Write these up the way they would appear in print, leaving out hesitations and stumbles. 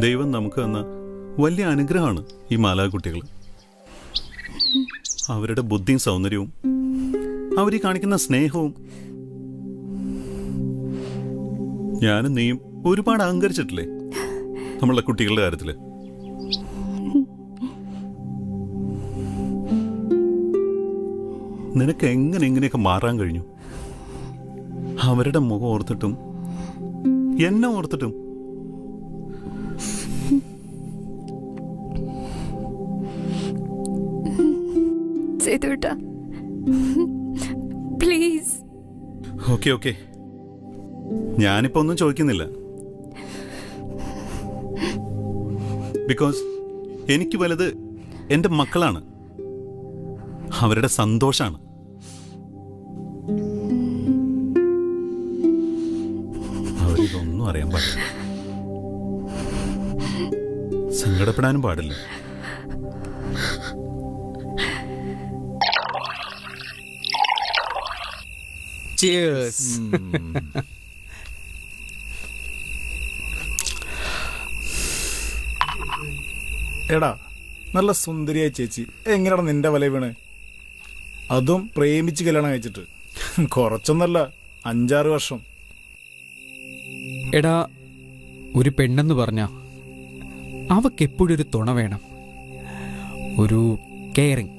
ദൈവം നമുക്ക് തന്ന വലിയ അനുഗ്രഹമാണ് ഈ മാലാകുട്ടികൾ. അവരുടെ ബുദ്ധിയും സൗന്ദര്യവും അവർ കാണിക്കുന്ന സ്നേഹവും. ഞാനും നീയും ഒരുപാട് അഹങ്കരിച്ചിട്ടില്ലേ നമ്മളുടെ കുട്ടികളുടെ കാര്യത്തില്? നിനക്ക് എങ്ങനെയൊക്കെ മാറാൻ കഴിഞ്ഞു? അവരുടെ മുഖം ഓർത്തിട്ടും എന്നെ ഓർത്തിട്ടും. പ്ലീസ്. ഓക്കെ ഞാനിപ്പോ ഒന്നും ചോദിക്കുന്നില്ല. ബിക്കോസ് എനിക്ക് വലുത് എൻ്റെ മക്കളാണ്, അവരുടെ സന്തോഷാണ്. അവരിതൊന്നും അറിയാൻ പാടില്ല, സങ്കടപ്പെടാനും പാടില്ല. Cheers. എടാ, നല്ല സുന്ദരിയായ ചേച്ചി എങ്ങനെയാണ് നിന്റെ വല വീണ്? അതും പ്രേമിച്ച് കല്യാണം കഴിച്ചിട്ട്. കുറച്ചൊന്നല്ല, 5-6 വർഷം. എടാ, ഒരു പെണ്ണെന്ന് പറഞ്ഞ അവക്കെപ്പോഴൊരു തുണ വേണം, ഒരു കെയറിങ്.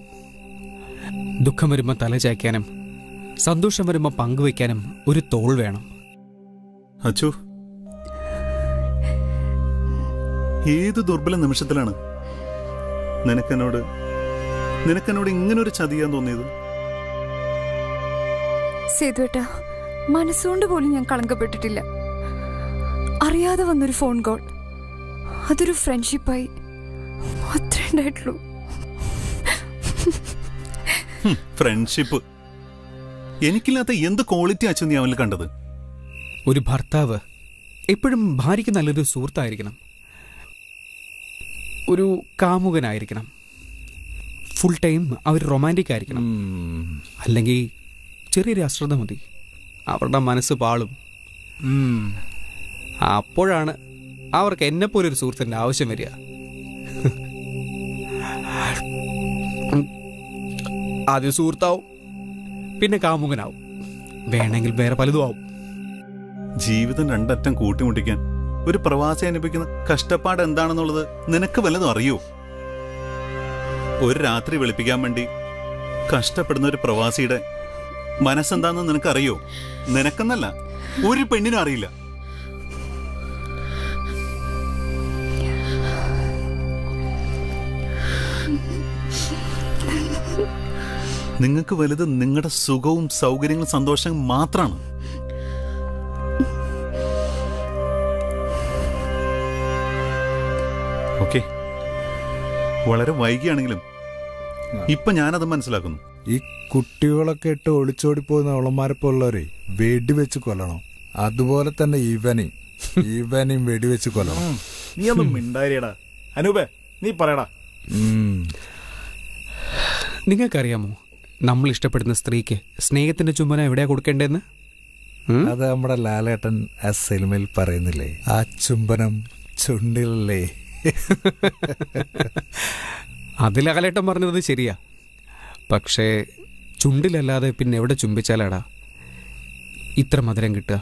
ദുഃഖം വരുമ്പോൾ തലചായ്ക്കാനും സന്തോഷം വരുമ്പോൾ പങ്കുവയ്ക്കാനും ഒരു തോൾ വേണം. അച്ചു, ഏത് ദുർബല നിമിഷത്തിലാണ് നിനക്കെന്നോട് ഇങ്ങനൊരു ചതിയാൻ തോന്നിയത്? സേതുവേട്ടാ, മനസ്സുകൊണ്ട് പോലും ഞാൻ കളങ്കപ്പെട്ടിട്ടില്ല. അറിയാതെ വന്നൊരു ഫോൺ കോൾ, അതൊരു ഫ്രണ്ട്ഷിപ്പായി, അത്രേ ഉണ്ടായിട്ടുള്ളൂ. ഫ്രണ്ട്ഷിപ്പ് എനിക്കില്ലാത്ത എന്ത് ക്വാളിറ്റി അച്ചു നീ അവനിൽ കണ്ടത്? ഒരു ഭർത്താവ് എപ്പോഴും ഭാര്യയ്ക്ക് നല്ലൊരു സുഹൃത്തായിരിക്കണം, ഒരു കാമുകനായിരിക്കണം, ഫുൾ ടൈം അവർ റൊമാൻറ്റിക് ആയിരിക്കണം. അല്ലെങ്കിൽ ചെറിയൊരു അശ്രദ്ധ മതി, അവരുടെ മനസ്സ് പാളും. അപ്പോഴാണ് അവർക്ക് എന്നെപ്പോലൊരു സുഹൃത്തിൻ്റെ ആവശ്യം വരിക. ആദ്യം സുഹൃത്താവും, പിന്നെ കാമുകനാവും, വേണമെങ്കിൽ വേറെ പലതും ആവും. ജീവിതം രണ്ടറ്റം കൂട്ടിമുട്ടിക്കാൻ ഒരു പ്രവാസി അനുഭവിക്കുന്ന കഷ്ടപ്പാട് എന്താണെന്നുള്ളത് നിനക്ക് വല്ലതും അറിയോ? ഒരു രാത്രി വെളുപ്പിക്കാൻ വേണ്ടി കഷ്ടപ്പെടുന്ന ഒരു പ്രവാസിയുടെ മനസ്സെന്താന്ന് നിനക്കറിയോ? നിനക്കെന്നല്ല, ഒരു പെണ്ണിനും അറിയില്ല. നിങ്ങൾക്ക് വലുത് നിങ്ങളുടെ സുഖവും സൗകര്യങ്ങളും സന്തോഷവും മാത്രമാണ്. ഓക്കെ, വളരെ വൈകിയാണെങ്കിലും ഇപ്പൊ ഞാനത് മനസ്സിലാക്കുന്നു. ഈ കുട്ടികളൊക്കെ ഇട്ട് ഒളിച്ചോടി പോകുന്ന അവളന്മാരെപ്പോലുള്ളവരെ വെടിവെച്ച് കൊല്ലണം. അതുപോലെ തന്നെ ഇവനെയും വെടിവെച്ച് കൊല്ലണം. നീ ഒന്നും മിണ്ടായിരിയടാ. അനൂപേ, നീ പറയടാ. നിങ്ങൾക്കറിയാമോ നമ്മൾ ഇഷ്ടപ്പെടുന്ന സ്ത്രീക്ക് സ്നേഹത്തിന്റെ ചുംബനം എവിടെയാ കൊടുക്കേണ്ടതെന്ന്? അത് നമ്മുടെ ലാലേട്ടൻ ആ സിനിമയിൽ പറയുന്നില്ലേ, ആ ചുംബനം ചുണ്ടിലല്ലേ? അതിൽ അകലേട്ടൻ പറഞ്ഞത് ശരിയാ, പക്ഷേ ചുണ്ടിലല്ലാതെ പിന്നെ എവിടെ ചുംബിച്ചാലാടാ ഇത്ര മധുരം കിട്ടുക?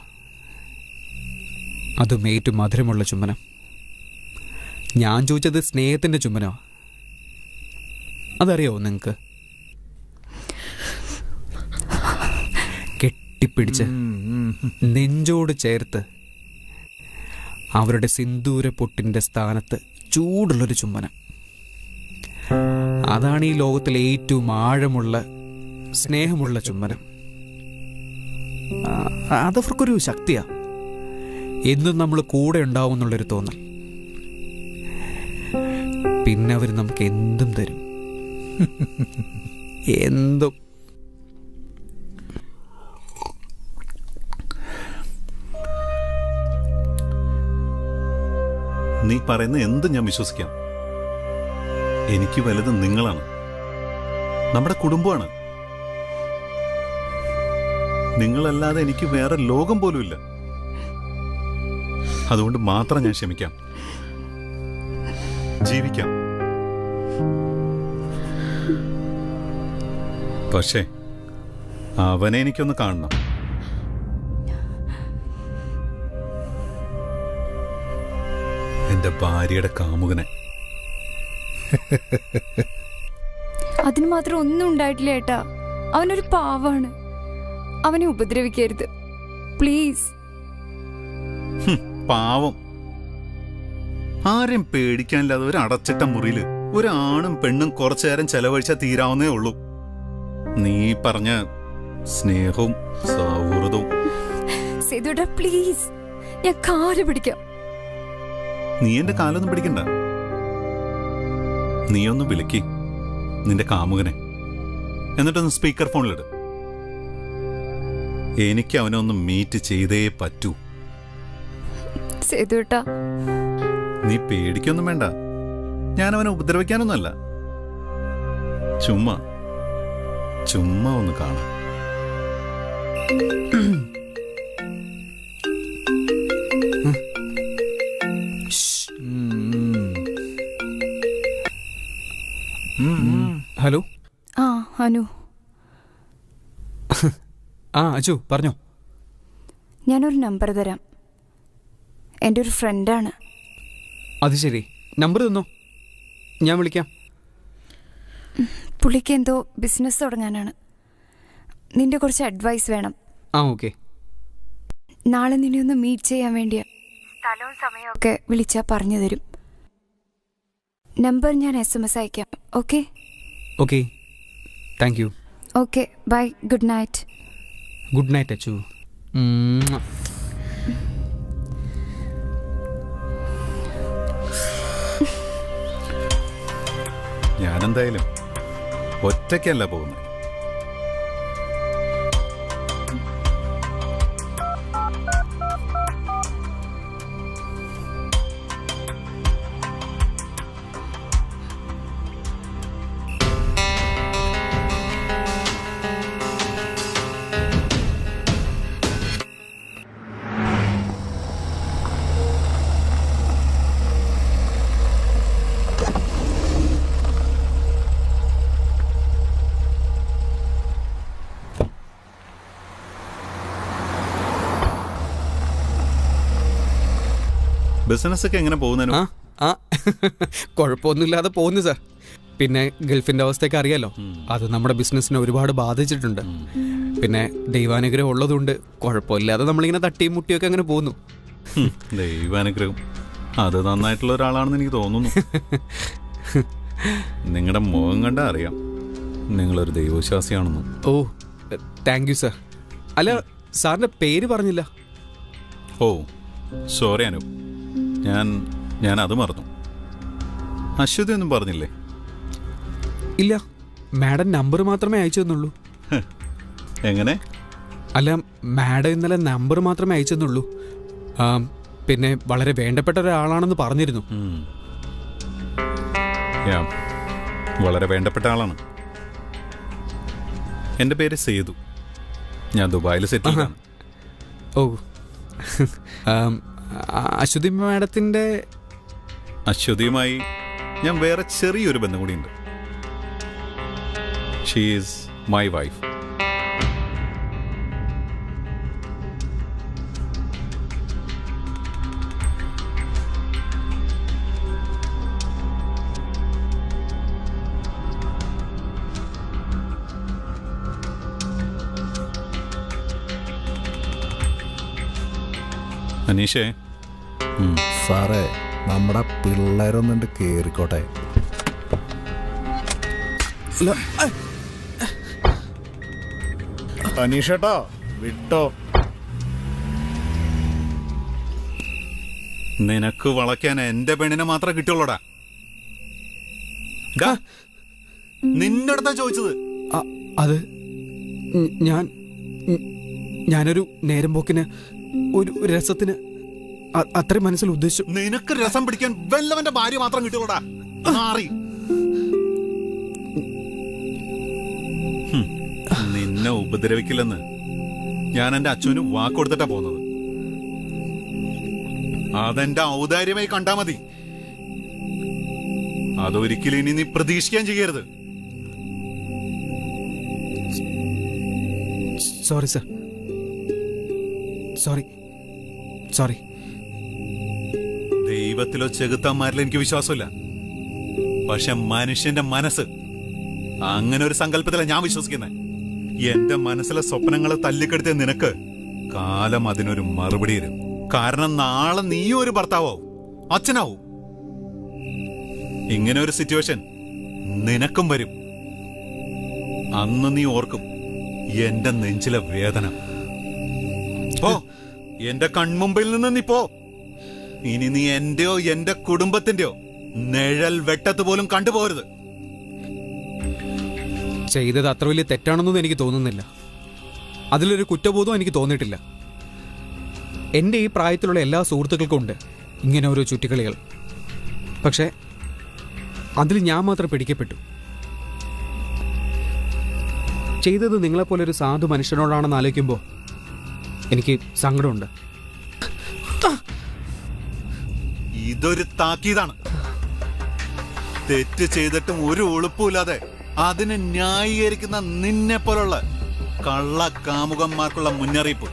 അതും ഏറ്റവും മധുരമുള്ള ചുംബനം. ഞാൻ ചോദിച്ചത് സ്നേഹത്തിന്റെ ചുംബനമാണ്. അതറിയാവോ നിങ്ങൾക്ക്? കെട്ടിപ്പിടിച്ച് നെഞ്ചോട് ചേർത്ത് അവരുടെ സിന്ദൂര പൊട്ടിൻ്റെ സ്ഥാനത്ത് ചൂടുള്ളൊരു ചുംബനം. അതാണ് ഈ ലോകത്തിലെ ഏറ്റവും ആഴമുള്ള സ്നേഹമുള്ള ചുംബനം. അതവർക്കൊരു ശക്തിയാ, എന്നും നമ്മൾ കൂടെ ഉണ്ടാവും എന്നുള്ളൊരു തോന്നൽ. പിന്നെ അവർ നമുക്ക് എന്തും തരും, എന്തും. നീ പറയുന്ന എന്തും ഞാൻ വിശ്വസിക്കാം. എനിക്ക് വലുത് നിങ്ങളാണ്, നമ്മുടെ കുടുംബമാണ്. നിങ്ങളല്ലാതെ എനിക്ക് വേറെ ലോകം പോലുമില്ല. അതുകൊണ്ട് മാത്രം ഞാൻ ക്ഷമിക്കാം. ജീവിക്കാം. പക്ഷേ അവനെ എനിക്കൊന്ന് കാണണം. എന്റെ ഭാര്യയുടെ കാമുകനെ. അതിന് മാത്രം ഒന്നും ഉണ്ടായിട്ടില്ല ഏട്ടാ. അവനൊരു പാവാണ്. അവനെ ഉപദ്രവിക്കരുത് പ്ലീസ്. പാവം. ആരെയും പേടിക്കാനില്ലാതെ ഒരു അടച്ചിട്ട മുറിയില് ഒരു ആണും പെണ്ണും കുറച്ചു നേരം ചെലവഴിച്ചാൽ തീരാവുന്നേ ഉള്ളൂ. നീ പറഞ്ഞ സ്നേഹവും സൗഹൃദവും. സേതുട്ടാ പ്ലീസ്, ഞാൻ കാല് പിടിക്കാം. നീ എന്റെ കാലൊന്നും പിടിക്കണ്ട. നീ ഒന്ന് വിളിക്ക് നിന്റെ കാമുകനെ, എന്നിട്ടൊന്ന് സ്പീക്കർ ഫോണിലിട്. എനിക്ക് അവനെ ഒന്ന് മീറ്റ് ചെയ്തേ പറ്റൂ. സേതുട്ടാ നീ പേടിക്കൊന്നും വേണ്ട. ഞാൻ അവനെ ഉപദ്രവിക്കാനൊന്നുമല്ല. ചുമ്മാ ചുമ്മാ ഒന്ന് കാണാം. ഹലോ. ആ അനു, ആ അച്ചു പറഞ്ഞോ. ഞാനൊരു നമ്പർ തരാം. എൻ്റെ ഒരു ഫ്രണ്ടാണ്. അത് ശരി, നമ്പർ തന്നോ, ഞാൻ വിളിക്കാം. പുള്ളിക്ക് എന്തോ ബിസിനസ് തുടങ്ങാനാണ്. നിന്റെ കുറച്ച് അഡ്വൈസ് വേണം. ആ ഓക്കെ. നാളെ നിന്നെ ഒന്ന് മീറ്റ് ചെയ്യാൻ വേണ്ടിയാ. സ്ഥലവും സമയമൊക്കെ വിളിച്ചാൽ പറഞ്ഞു തരും. നമ്പർ ഞാൻ SMS അയക്കാം. Okay? Okay, thank you. Okay, bye, good night. Good night Achu. ഞാനെന്തായാലും ഒറ്റയ്ക്കല്ല പോകുന്നത്. ബിസിനസ്സൊക്കെ എങ്ങനെ പോകുന്നു? ആ ആ കുഴപ്പമൊന്നുമില്ലാതെ പോകുന്നു സാർ. പിന്നെ ഗൾഫിൻ്റെ അവസ്ഥയൊക്കെ അറിയാലോ, അത് നമ്മുടെ ബിസിനസ്സിനെ ഒരുപാട് ബാധിച്ചിട്ടുണ്ട്. പിന്നെ ദൈവാനുഗ്രഹം ഉള്ളതുകൊണ്ട് കുഴപ്പമില്ലാതെ നമ്മളിങ്ങനെ തട്ടിയും മുട്ടിയൊക്കെ അങ്ങനെ പോകുന്നു. ദൈവാനുഗ്രഹം, അത് നന്നായിട്ടുള്ള ഒരാളാണെന്ന് എനിക്ക് തോന്നുന്നു. നിങ്ങളുടെ മുഖം കണ്ടാ അറിയാം നിങ്ങളൊരു ദൈവവിശ്വാസിയാണെന്ന്. ഓ താങ്ക് യു സാർ. അല്ല, സാറിൻ്റെ പേര് പറഞ്ഞില്ല. ഓ സോറി അനു, ഞാൻ അത് മറന്നു. അശ്വതി ഒന്നും പറഞ്ഞില്ലേ? ഇല്ല, മാഡം നമ്പർ മാത്രമേ അയച്ചു തന്നുള്ളൂ. എങ്ങനെ? അല്ല, മാഡം ഇന്നലെ നമ്പർ മാത്രമേ അയച്ചു തന്നുള്ളൂ. പിന്നെ വളരെ വേണ്ടപ്പെട്ട ഒരാളാണെന്ന് പറഞ്ഞിരുന്നു. വളരെ വേണ്ടപ്പെട്ട ആളാണ്. എൻ്റെ പേര് സേതു. ഞാൻ ദുബായിൽ സെറ്റിൽ ആണ്. ഓ അശ്വതി മാഡത്തിൻ്റെ. അശ്വതിയുമായി ഞാൻ വേറെ ചെറിയൊരു ബന്ധം കൂടിയുണ്ട്. She is my wife. അനീഷേ, സാറേ, നമ്മുടെ പിള്ളേരൊന്നുണ്ട് കേറിക്കോട്ടെ. അനീഷേട്ടാ വിട്ടോ. നിനക്ക് വളയ്ക്കാൻ എന്റെ പെണ്ണിനെ മാത്രമേ കിട്ടുള്ളൂടാ. നിന്റെ അടുത്താ ചോദിച്ചത്. അത് ഞാനൊരു നേരം പോക്കിന്, ഒരു രസത്തിന് അത്രയും മനസ്സിൽ ഉദ്ദേശിച്ചു. നിനക്ക് രസം പിടിക്കാൻ വല്ലവന്റെ ഭാര്യ മാത്രം കിട്ടുള്ളൂടാ. മാറി നിന്നെ ഉപദ്രവിക്കില്ലെന്ന് ഞാൻ എന്റെ അച്ഛന് വാക്കൊടുത്തിട്ടാ പോകുന്നത്. അതെന്റെ ഔദാര്യമായി കണ്ടാ മതി. അതൊരിക്കലും ഇനി നീ പ്രതീക്ഷിക്കാൻ ചെയ്യരുത്. Sorry sir, sorry sorry. ദൈവത്തിലോ ചെകുത്താന്മാരിലോ എനിക്ക് വിശ്വാസമില്ല. പക്ഷെ മനുഷ്യന്റെ മനസ്സ്, അങ്ങനെ ഒരു സങ്കല്പത്തിലാണ് ഞാൻ വിശ്വസിക്കുന്നത്. എന്റെ മനസ്സിലെ സ്വപ്നങ്ങളെ തല്ലിക്കെടുത്തിയ നിനക്ക് കാലം അതിനൊരു മറുപടി തരും. കാരണം നാളെ നീയും ഒരു ഭർത്താവും അച്ഛനാവും. ഇങ്ങനെ ഒരു സിറ്റുവേഷൻ നിനക്കും വരും. അന്ന് നീ ഓർക്കും എന്റെ നെഞ്ചിലെ വേദന. പോ, എന്റെ കൺമുമ്പിൽ നിന്ന് നീ പോ. ഇനി നീ എന്റെയോ എന്റെ കുടുംബത്തിന്റെയോ നിഴൽ വെട്ടത്ത് പോലും കണ്ടുപോകരുത്. ചെയ്തത് അത്ര വലിയ തെറ്റാണെന്നൊന്നും എനിക്ക് തോന്നുന്നില്ല. അതിലൊരു കുറ്റബോധവും എനിക്ക് തോന്നിയിട്ടില്ല. എൻ്റെ ഈ പ്രായത്തിലുള്ള എല്ലാ സുഹൃത്തുക്കൾക്കും ഉണ്ട് ഇങ്ങനെ ഓരോ ചുറ്റിക്കളികൾ. പക്ഷേ അതിൽ ഞാൻ മാത്രം പിടിക്കപ്പെട്ടു. ചെയ്തത് നിങ്ങളെപ്പോലൊരു സാധു മനുഷ്യനോടാണെന്ന് ആലോചിക്കുമ്പോൾ എനിക്ക് സങ്കടമുണ്ട്. ഇതൊരു താക്കീതാണ്. തെറ്റ് ചെയ്തിട്ടും ഒരു ഉളുപ്പുമില്ലാതെ അതിനെ ന്യായീകരിക്കുന്ന നിന്നെ പോലുള്ള കള്ള കാമുകന്മാർക്കുള്ള മുന്നറിയിപ്പ്.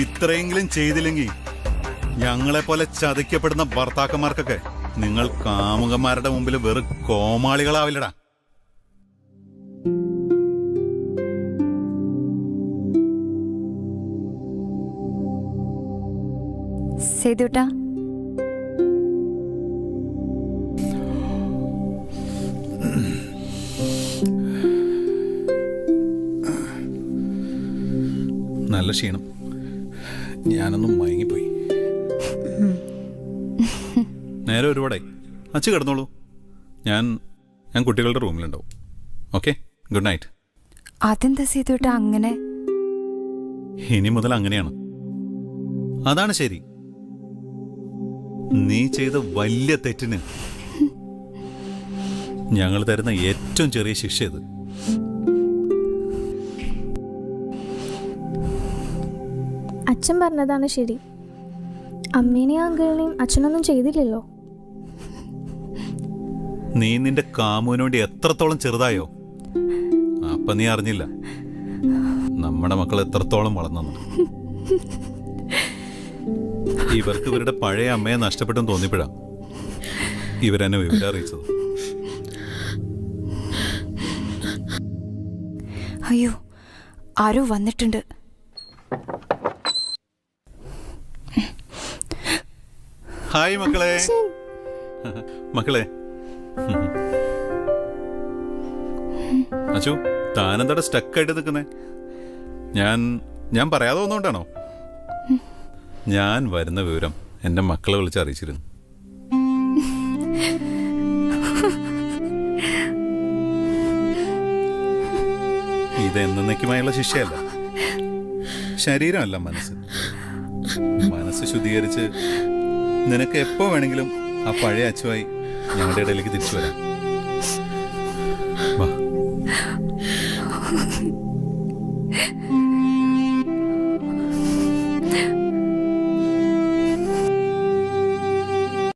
ഇത്രയെങ്കിലും ചെയ്തില്ലെങ്കിൽ ഞങ്ങളെ പോലെ ചതിക്കപ്പെടുന്ന ഭർത്താക്കന്മാർക്കൊക്കെ നിങ്ങൾ കാമുകന്മാരുടെ മുമ്പിൽ വെറും കോമാളികളാവില്ലടാ. സേതുട്ടാ, നല്ല ക്ഷീണം, ഞാനൊന്നും മയങ്ങിപ്പോയി. നേരെ ഒരുപാടായി. അച്ഛൻ കിടന്നോളൂ, ഞാൻ കുട്ടികളുടെ റൂമിലുണ്ടാവും. Okay, good night. അതെന്താ സേതുട്ടാ അങ്ങനെ? ഇനി മുതൽ അങ്ങനെയാണ്. അതാണ് ശരി. നീ ചെയ്ത വലിയ തെറ്റിന് ഞങ്ങൾ തരുന്ന ഏറ്റവും ചെറിയ ശിക്ഷ ഇത്. അച്ഛൻ പറഞ്ഞതാണ് ശരി. അമ്മേനെയും അങ്കിളിനെയും അച്ഛനൊന്നും ചെയ്തില്ലല്ലോ. നീ നിന്റെ കാമുവിന് വേണ്ടി എത്രത്തോളം ചെറുതായോ അപ്പൊ നീ അറിഞ്ഞില്ല നമ്മുടെ മക്കൾ എത്രത്തോളം വളർന്നു. ഇവർക്ക് ഇവരുടെ പഴയ അമ്മയെ നഷ്ടപ്പെട്ടെന്ന് തോന്നിയപ്പോഴാ ഇവരെന്നെ വിവരം അറിയിച്ചത്. അയ്യോ, ആരോ വന്നിട്ടുണ്ട്. ഹായ് മക്കളെ. മക്കളെ, അച്ചു താനെന്താ സ്റ്റക്കായിട്ട് നിൽക്കുന്നേ? ഞാൻ പറയാതെ ഒന്നുകൊണ്ടാണോ? ഞാൻ വരുന്ന വിവരം എന്റെ മക്കളെ വിളിച്ച് അറിയിച്ചിരുന്നു. ഇത് എന്നേക്കുമായുള്ള ശിക്ഷയല്ല, ശരീരമല്ല മനസ്സ്. മനസ്സ് ശുദ്ധീകരിച്ച് നിനക്ക് എപ്പോ വേണമെങ്കിലും ആ പഴയ അച്ചുവായി ഞങ്ങളുടെ ഇടയിലേക്ക് തിരിച്ചു വരാം.